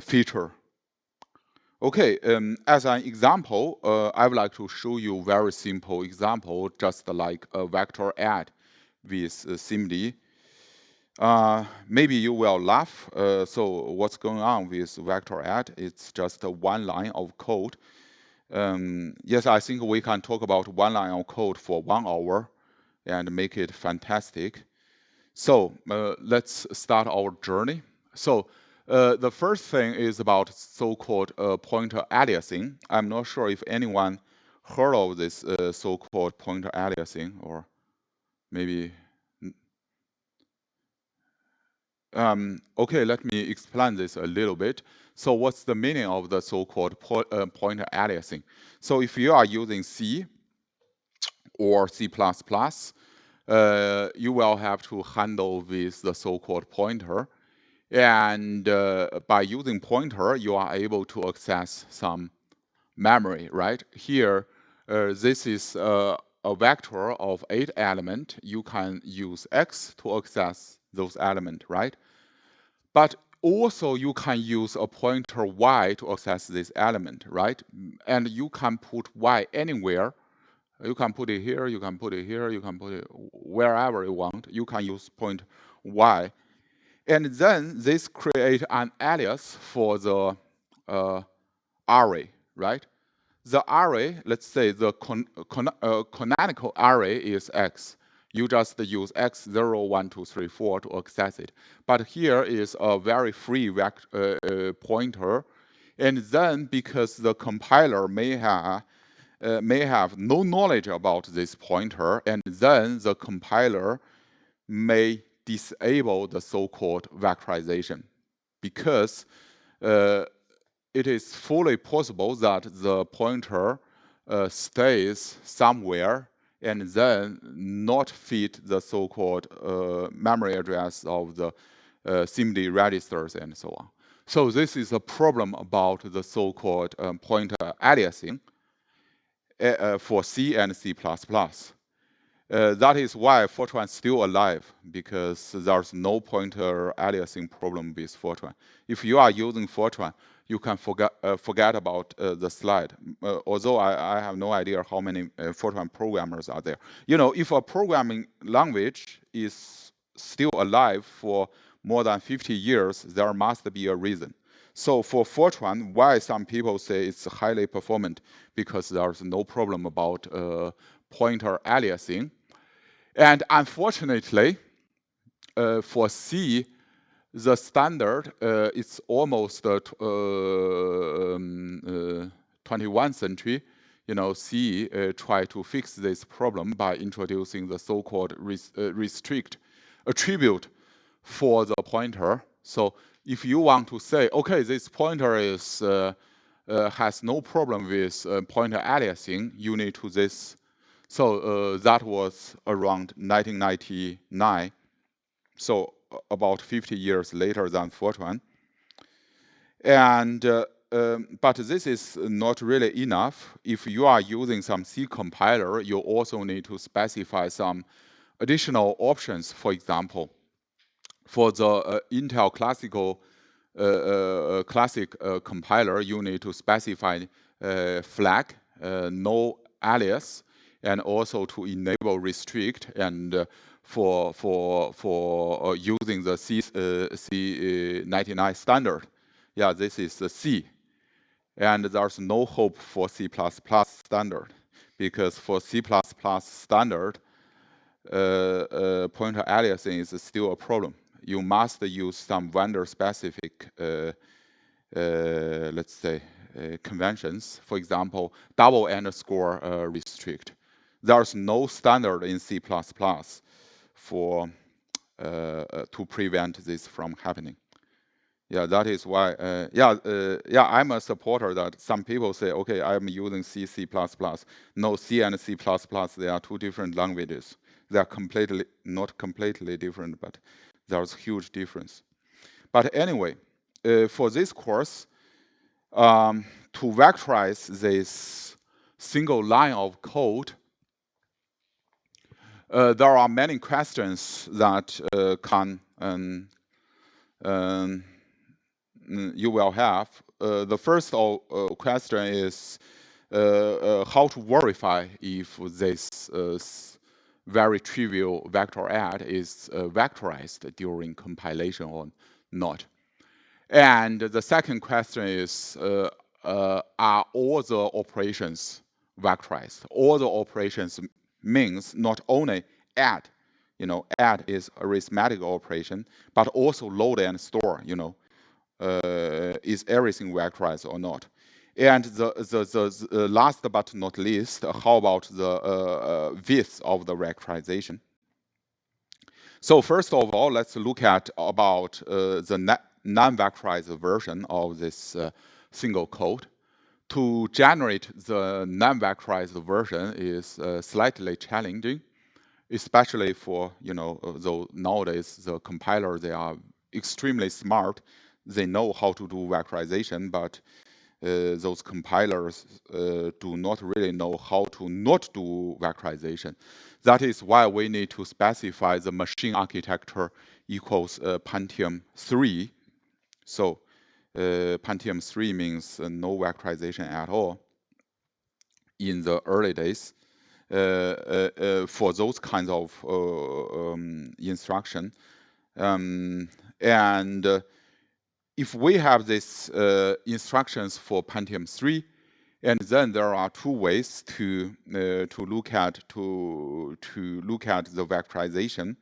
feature. Okay, as an example, I would like to show you a very simple example, just like a vector add with SIMD. Maybe you will laugh. So what's going on with vector add? It's just one line of code. Yes, I think we can talk about one line of code for 1 hour and make it fantastic. So let's start our journey. So the first thing is about so-called pointer aliasing. I'm not sure if anyone heard of this so-called pointer aliasing, or maybe. Okay, let me explain this a little bit. So what's the meaning of the so-called pointer aliasing? So if you are using C or C++, you will have to handle with the so-called pointer. And by using pointer, you are able to access some memory, right? Here, this is a vector of 8 elements. You can use X to access those elements, right? But also you can use a pointer Y to access this element, right? And you can put Y anywhere. You can put it here, you can put it here, you can put it wherever you want. You can use point Y. And then this create an alias for the array, right? The array, let's say the canonical array is X. You just use X 0, 1, 2, 3, 4 to access it. But here is a very free pointer. And then because the compiler may have no knowledge about this pointer, and then the compiler may disable the so-called vectorization, because it is fully possible that the pointer stays somewhere and then not fit the so-called memory address of the SIMD registers and so on. So this is a problem about the so-called pointer aliasing for C and C++. That is why Fortran is still alive, because there's no pointer aliasing problem with Fortran. If you are using Fortran, you can forget about the slide. Although I have no idea how many Fortran programmers are there. You know, if a programming language is still alive for more than 50 years, there must be a reason. So for Fortran, why some people say it's highly performant, because there's no problem about pointer aliasing. And unfortunately, for C, the standard is almost 21st century. You know, C tried to fix this problem by introducing the so-called restrict attribute for the pointer. So if you want to say, okay, this pointer is has no problem with pointer aliasing, you need to this. So that was around 1999. So about 50 years later than Fortran. And but this is not really enough. If you are using some C compiler, you also need to specify some additional options. For example, for the Intel classic compiler, you need to specify flag, no alias, and also to enable restrict, and for using the C99 standard. Yeah, this is the C. And there's no hope for C++ standard, because for C++ standard, pointer aliasing is still a problem. You must use some vendor-specific, let's say, conventions. For example, double underscore restrict. There's no standard in C++ for to prevent this from happening. Yeah, that is why. Yeah, I'm a supporter that some people say, okay, I'm using C, C++. No, C and C++, they are two different languages. They are not completely different, but there's huge difference. But anyway, for this course, to vectorize this single line of code, there are many questions that can you will have. The first question is how to verify if this very trivial vector add is vectorized during compilation or not. And the second question is, are all the operations vectorized? All the operations means not only add, add is arithmetic operation, but also load and store, is everything vectorized or not? And the last but not least, how about the width of the vectorization? So first of all, let's look at about the non-vectorized version of this single code. To generate the non-vectorized version is slightly challenging, especially for, though nowadays the compiler, they are extremely smart. They know how to do vectorization, but those compilers do not really know how to not do vectorization. That is why we need to specify the machine architecture equals Pentium 3. So Pentium 3 means no vectorization at all in the early days for those kinds of instruction. If we have these instructions for Pentium 3, and then there are two ways to look at the vectorization.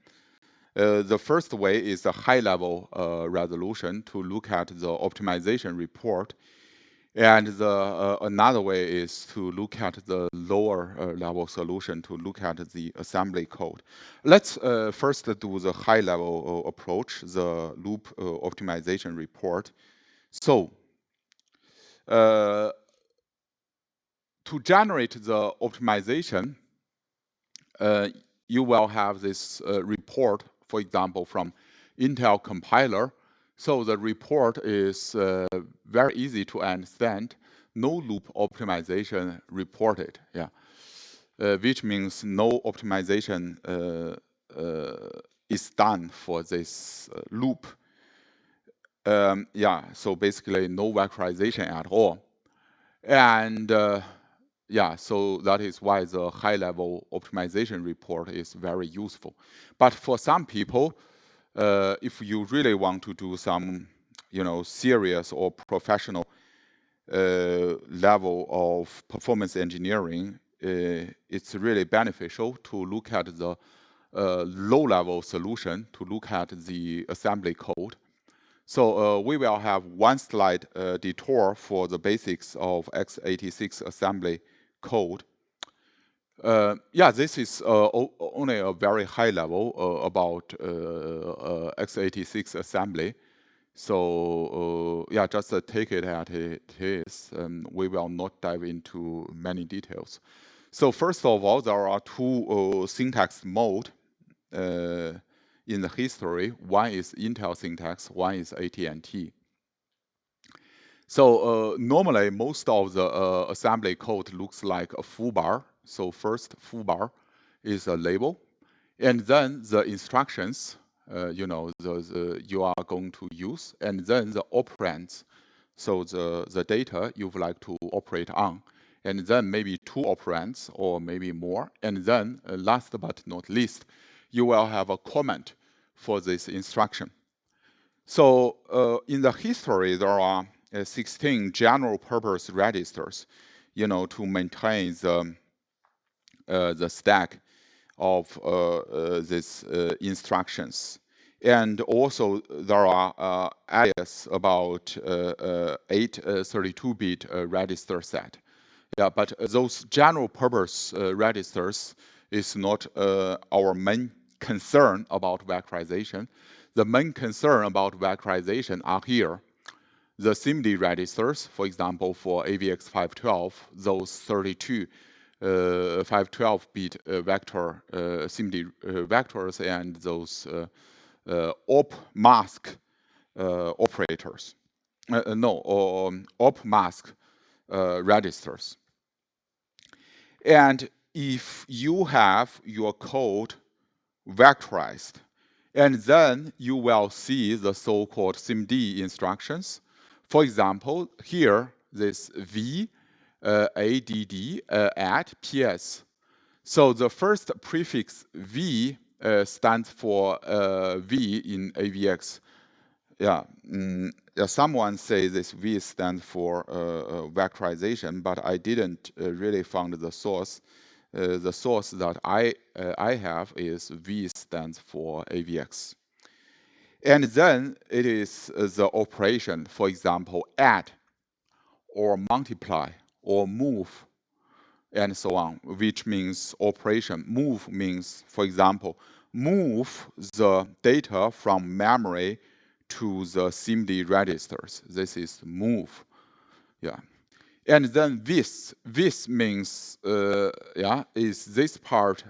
The first way is a high-level resolution to look at the optimization report, and another way is to look at the lower level solution to look at the assembly code. Let's first do the high-level approach, the loop optimization report. So to generate the optimization, you will have this report, for example, from Intel compiler. So the report is very easy to understand. No loop optimization reported, which means no optimization is done for this loop. So basically no vectorization at all. And so that is why the high-level optimization report is very useful. But for some people, if you really want to do some, serious or professional level of performance engineering, it's really beneficial to look at the low-level solution, to look at the assembly code. So we will have one slide detour for the basics of x86 assembly code. This is only a very high level about x86 assembly. So just take it as it is. We will not dive into many details. So first of all, there are two syntax mode in the history. One is Intel syntax, one is AT&T. So normally, most of the assembly code looks like a foobar. So first foobar is a label, and then the instructions, you are going to use, and then the operands, so the data you would like to operate on, and then maybe two operands or maybe more, and then last but not least, you will have a comment for this instruction. So in the history, there are 16 general purpose registers, to maintain the stack of these instructions. And also there are alias about 8 32-bit register set. But those general purpose registers is not our main concern about vectorization. The main concern about vectorization are here. The SIMD registers, for example, for AVX512, those 32 512-bit vector SIMD vectors, and those op mask operators. Op mask registers. And if you have your code vectorized, and then you will see the so-called SIMD instructions. For example, here, this V, ADD, add PS. So the first prefix V stands for V in AVX. Yeah, someone say this V stands for vectorization, but I didn't really find the source. The source that I have is V stands for AVX. And then it is the operation, for example, add or multiply or move and so on, which means operation. Move means, for example, move the data from memory to the SIMD registers. This is move. Yeah. And then this means, is this part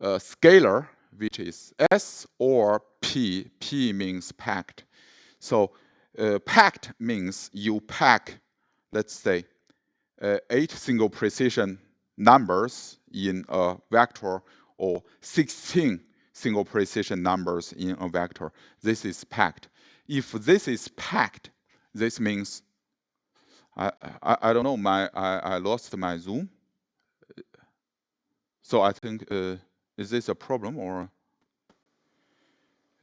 scalar, which is S or P. P means packed. So packed means you pack, let's say, 8 single precision numbers in a vector or 16 single precision numbers in a vector. This is packed. If this is packed, this means I don't know. I lost my Zoom. So I think is this a problem or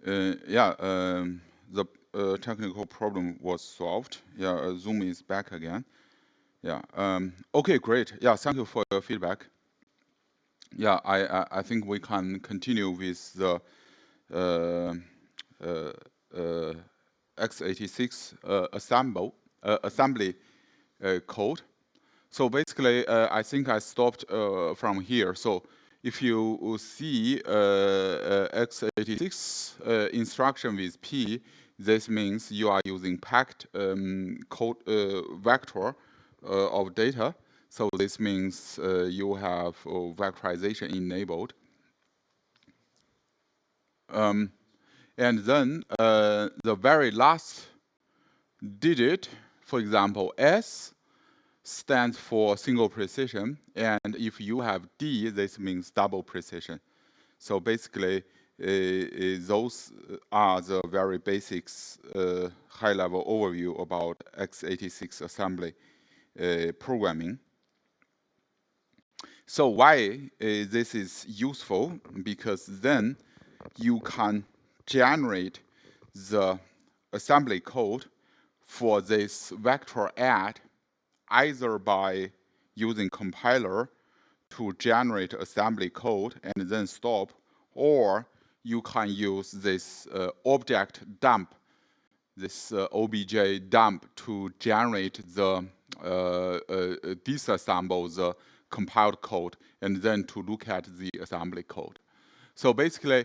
the technical problem was solved. Yeah, Zoom is back again. Yeah. Okay, great. Yeah, thank you for your feedback. Yeah, I think we can continue with the x86 assembly code. So basically, I think I stopped from here. So if you see x86 instruction with P, this means you are using packed code vector of data. So this means you have vectorization enabled. And then the very last digit, for example, S, stands for single precision. And if you have D, this means double precision. So basically, those are the very basics, high-level overview about x86 assembly programming. So why this is useful? Because then you can generate the assembly code for this vector add either by using compiler to generate assembly code and then stop, or you can use this object dump, this obj dump to generate the disassemble the compiled code and then to look at the assembly code. So basically,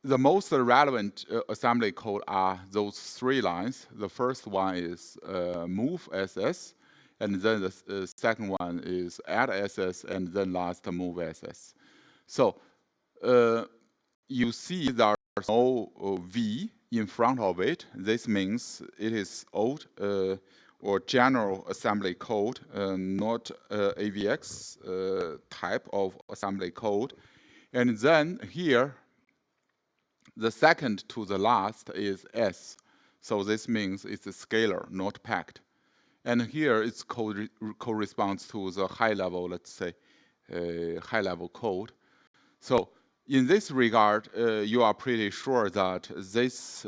the most relevant assembly code are those 3 lines. The first one is move SS, and then the second one is add SS, and then last move SS. So you see there's no V in front of it. This means it is old or general assembly code, not AVX type of assembly code. And then here, the second to the last is S. So this means it's a scalar, not packed. And here it corresponds to the high level, let's say, high level code. So in this regard, you are pretty sure that this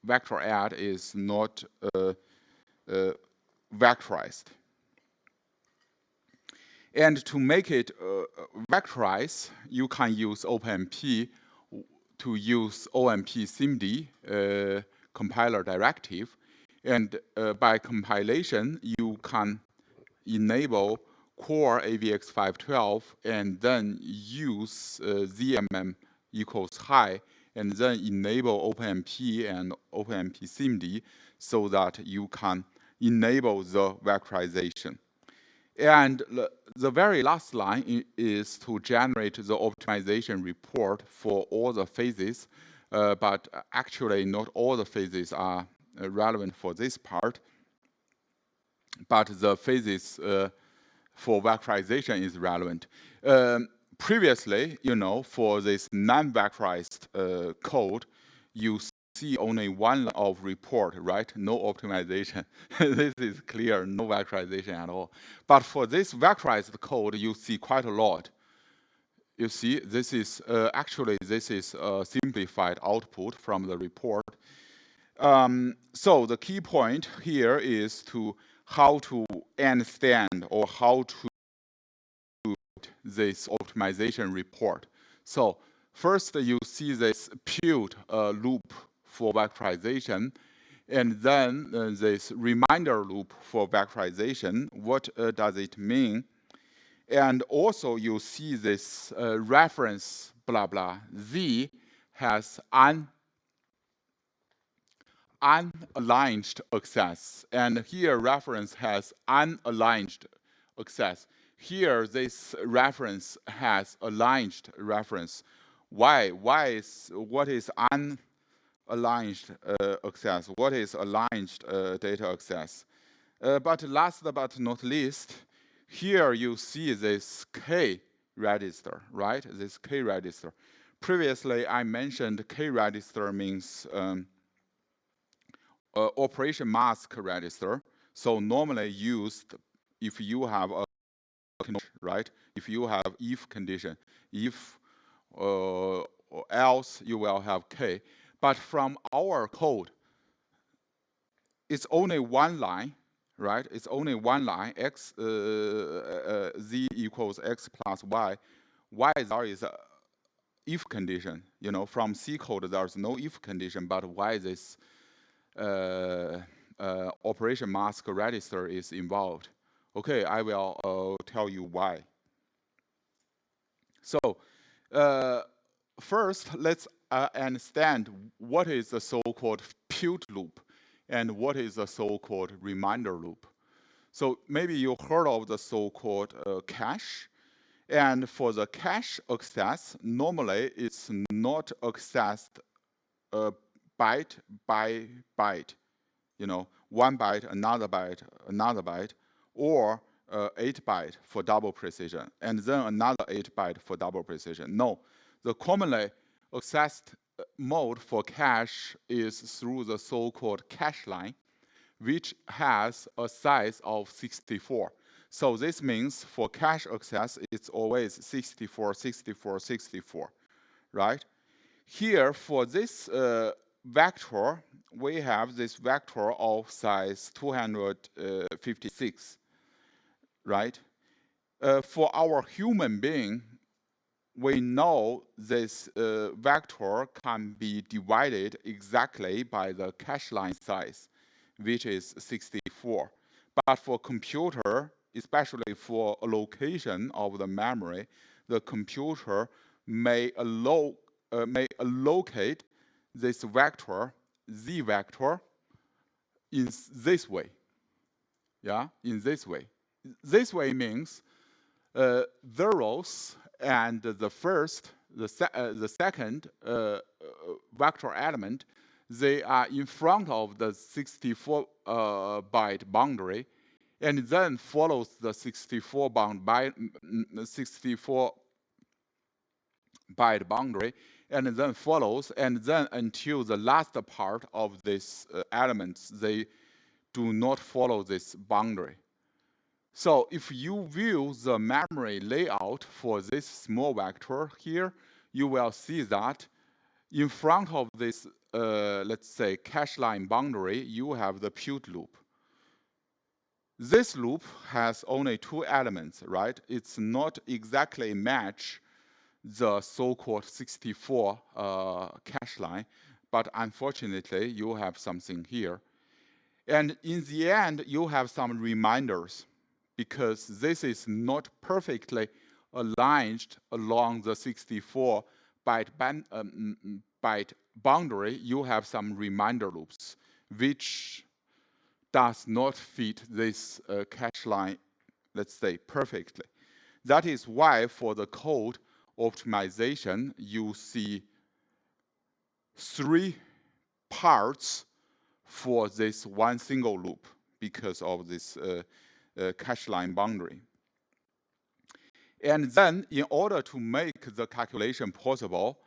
vector add is not vectorized. And to make it vectorize, you can use OpenMP to use OMP SIMD compiler directive. And by compilation, you can enable core AVX512 and then use ZMM equals high and then enable OpenMP and OpenMP SIMD so that you can enable the vectorization. And the very last line is to generate the optimization report for all the phases, but actually not all the phases are relevant for this part. But the phases for vectorization is relevant. Previously, for this non-vectorized code, you see only one line of report, right? No optimization. This is clear, no vectorization at all. But for this vectorized code, you see quite a lot. You see, this is actually this is a simplified output from the report. So the key point here is to how to understand or how to this optimization report. So first you see this Pute loop for vectorization, and then this reminder loop for vectorization. What does it mean? And also you see this reference blah blah z has unaligned access, and here reference has unaligned access. Here this reference has aligned reference. Why? What is unaligned access? What is aligned data access? But last but not least, here you see this K register, right? This K register. Previously, I mentioned K register means operation mask register. So normally used if you have a right? If you have if condition, if or else you will have K. But from our code, it's only one line, right? It's only one line, x z equals x plus y. Y there is a if condition. You know, from C code there's no if condition, but why this operation mask register is involved? Okay, I will tell you why. So first, let's understand what is the so-called Pute loop and what is the so-called reminder loop. So maybe you heard of the so-called cache. And for the cache access, normally it's not accessed byte by byte. You know, one byte, another byte, or 8 byte for double precision, and then another 8 byte for double precision. No, the commonly accessed mode for cache is through the so-called cache line, which has a size of 64. So this means for cache access, it's always 64, 64, 64, right? Here for this vector, we have this vector of size 256, right? For our human being, we know this vector can be divided exactly by the cache line size, which is 64. But for computer, especially for allocation of the memory, the computer may allocate this vector, z vector, in this way. Yeah, in this way. This way means zeros and the second vector element, they are in front of the 64 byte boundary, and then follows the 64 byte boundary, and then follows, and then until the last part of this elements, they do not follow this boundary. So if you view the memory layout for this small vector here, you will see that in front of this, let's say, cache line boundary, you have the Pute loop. This loop has only 2 elements, right? It's not exactly match the so-called 64 cache line, but unfortunately, you have something here. And in the end, you have some reminders, because this is not perfectly aligned along the 64 byte boundary. You have some reminder loops, which does not fit this cache line, let's say, perfectly. That is why for the code optimization, you see 3 parts for this one single loop because of this cache line boundary. And then in order to make the calculation possible,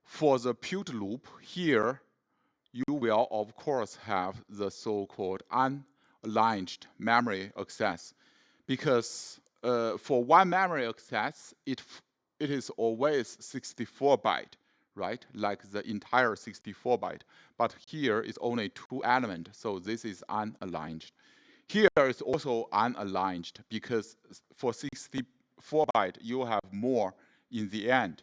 for the Pute loop here, you will, of course, have the so-called unaligned memory access, because for one memory access, it is always 64 byte, right? Like the entire 64 byte. But here is only 2 elements, so this is unaligned. Here is also unaligned because for 64 byte, you have more in the end.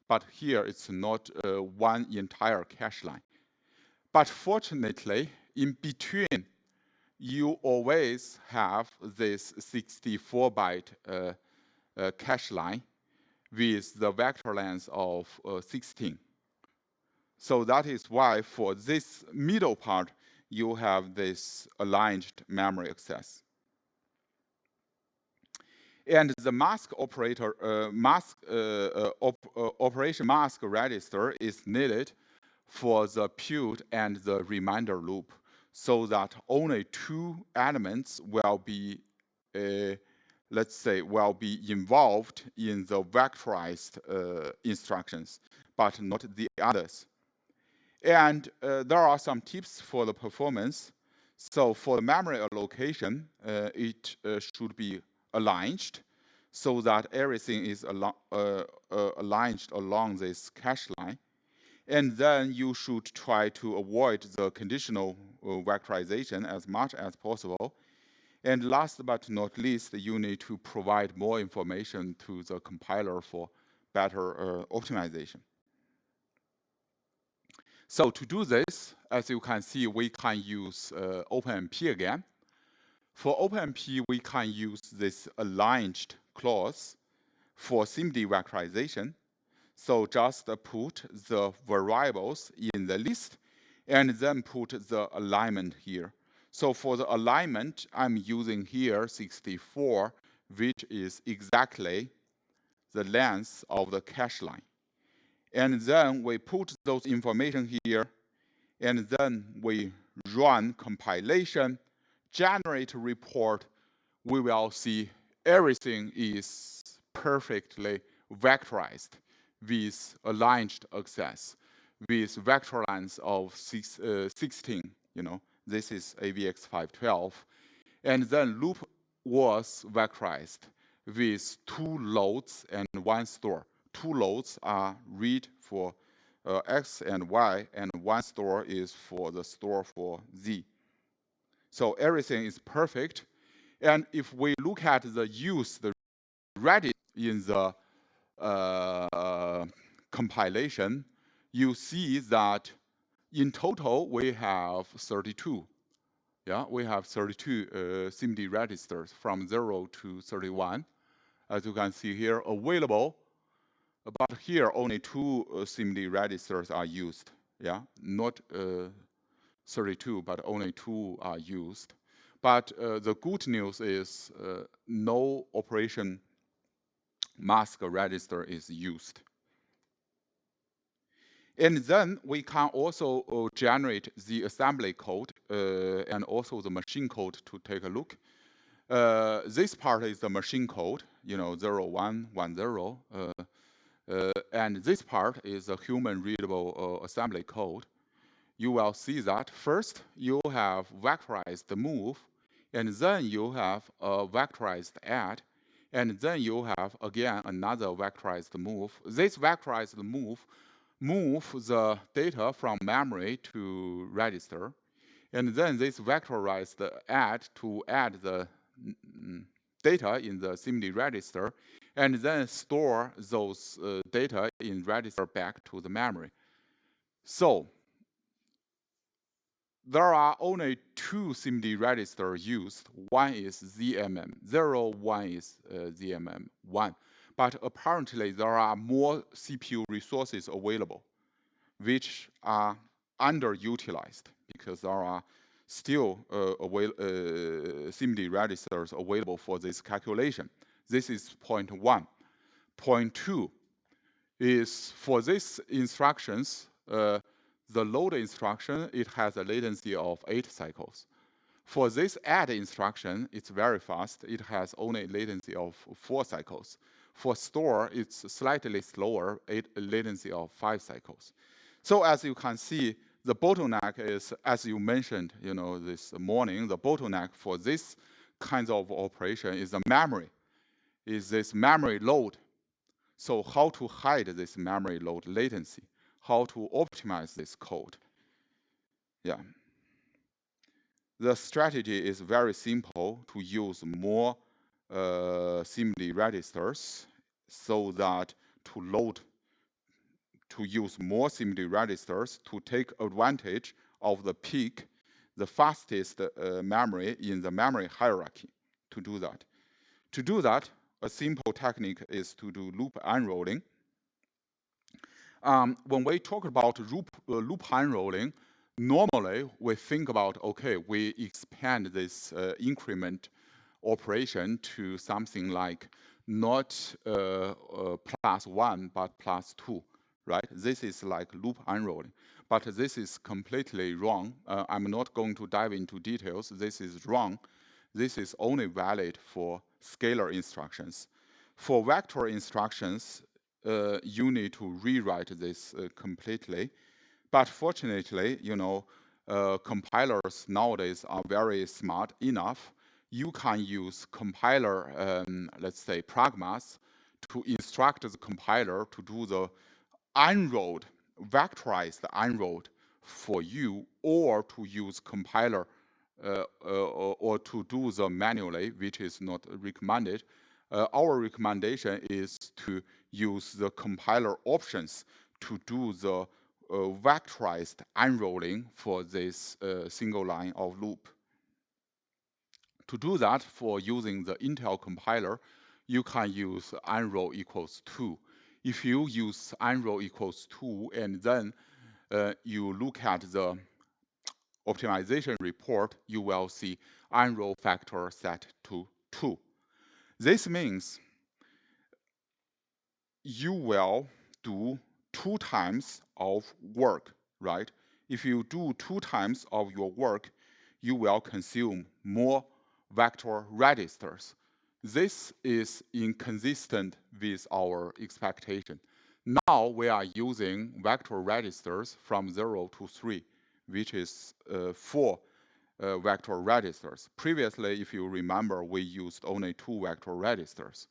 But here it's not one entire cache line. But fortunately, in between, you always have this 64 byte cache line with the vector length of 16. So that is why for this middle part, you have this aligned memory access. And the mask operator, operation mask register is needed for the put and the reminder loop, so that only 2 elements will be, let's say, will be involved in the vectorized instructions, but not the others. And there are some tips for the performance. So for the memory allocation, it should be aligned so that everything is aligned along this cache line. And then you should try to avoid the conditional vectorization as much as possible. And last but not least, you need to provide more information to the compiler for better optimization. So to do this, as you can see, we can use OpenMP again. For OpenMP, we can use this aligned clause for SIMD vectorization. So just put the variables in the list and then put the alignment here. So for the alignment, I'm using here 64, which is exactly the length of the cache line. And then we put those information here, and then we run compilation, generate a report. We will see everything is perfectly vectorized with aligned access, with vector length of 16. This is AVX512. And then loop was vectorized with 2 loads and 1 store. 2 loads are read for X and Y, and 1 store is for the store for Z. So everything is perfect. And if we look at the use, the Reddit in the compilation, you see that in total we have 32. Yeah, we have 32 SIMD registers from 0 to 31. As you can see here, available. But here only 2 SIMD registers are used. Yeah, not 32, but only 2 are used. But the good news is no operation mask register is used. And then we can also generate the assembly code and also the machine code to take a look. This part is the machine code, 0110. And this part is a human readable assembly code. You will see that first you have vectorized move, and then you have a vectorized add, and then you have again another vectorized move. This vectorized move the data from memory to register, and then this vectorized add to add the data in the SIMD register, and then store those data in register back to the memory. So there are only 2 SIMD registers used. One is ZMM0, one is ZMM1. But apparently there are more CPU resources available, which are underutilized because there are still SIMD registers available for this calculation. This is point 1. Point 2 is for these instructions, the load instruction, it has a latency of 8 cycles. For this add instruction, it's very fast. It has only latency of 4 cycles. For store, it's slightly slower, latency of 5 cycles. So as you can see, the bottleneck is, as you mentioned, this morning, the bottleneck for this kinds of operation is the memory, is this memory load. So how to hide this memory load latency, how to optimize this code. Yeah. The strategy is very simple, to use more SIMD registers, so that to use more SIMD registers to take advantage of the peak, the fastest memory in the memory hierarchy. To do that, a simple technique is to do loop unrolling. When we talk about loop unrolling, normally we think about, okay, we expand this increment operation to something like not +1 but +2, right? This is like loop unrolling, but this is completely wrong. I'm not going to dive into details. This is wrong. This is only valid for scalar instructions. For vector instructions, you need to rewrite this completely. But fortunately, compilers nowadays are very smart enough. You can use compiler, let's say pragmas, to instruct the compiler to do the unrolled, vectorized unrolled for you, or to use compiler or to do the manually, which is not recommended. Our recommendation is to use the compiler options to do the vectorized unrolling for this single line of loop. To do that, for using the Intel compiler, you can use unroll equals 2. If you use unroll equals 2 and then you look at the optimization report, you will see unroll factor set to 2. This means you will do 2 times of work, right? If you do 2 times of your work, you will consume more vector registers. This is inconsistent with our expectation. Now we are using vector registers from 0 to 3, which is 4 vector registers. Previously, if you remember, we used only 2 vector registers.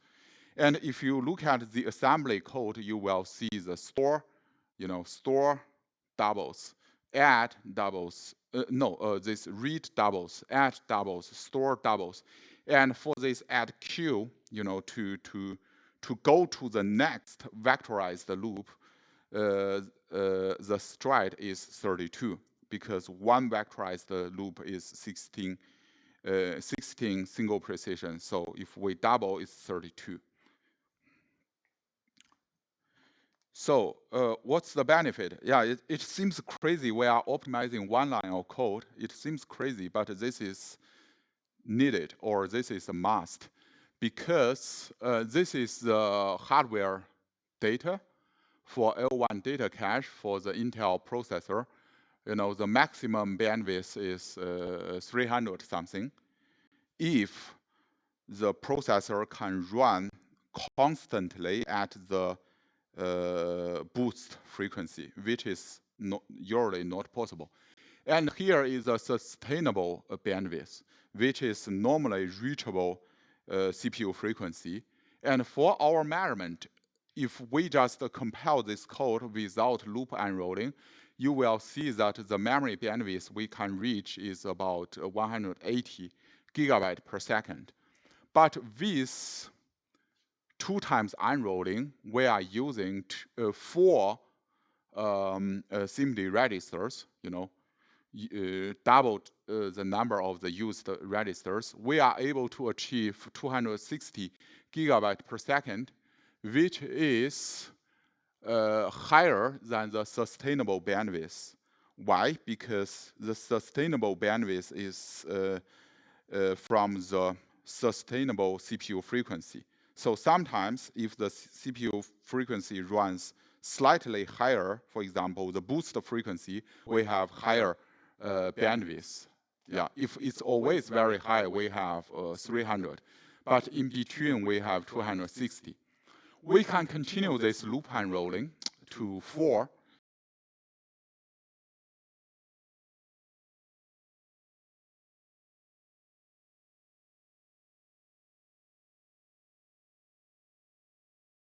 And if you look at the assembly code, you will see the store, store doubles, add doubles, this read doubles, add doubles, store doubles. And for this add queue, to go to the next vectorized loop, the stride is 32, because one vectorized loop is 16 single precision. So if we double, it's 32. So what's the benefit? Yeah, it seems crazy. We are optimizing one line of code. It seems crazy, but this is needed, or this is a must, because this is the hardware data for L1 data cache for the Intel processor. The maximum bandwidth is 300 something. If the processor can run constantly at the boost frequency, which is usually not possible. And here is a sustainable bandwidth, which is normally reachable CPU frequency. And for our measurement, if we just compile this code without loop unrolling, you will see that the memory bandwidth we can reach is about 180 gigabytes per second. But with 2 times unrolling, we are using 4 SIMD registers, doubled the number of the used registers. We are able to achieve 260 gigabytes per second, which is higher than the sustainable bandwidth. Why? Because the sustainable bandwidth is from the sustainable CPU frequency. So sometimes if the CPU frequency runs slightly higher, for example, the boost frequency, we have higher bandwidth. Yeah, if it's always very high, we have 300. But in between, we have 260. We can continue this loop unrolling to 4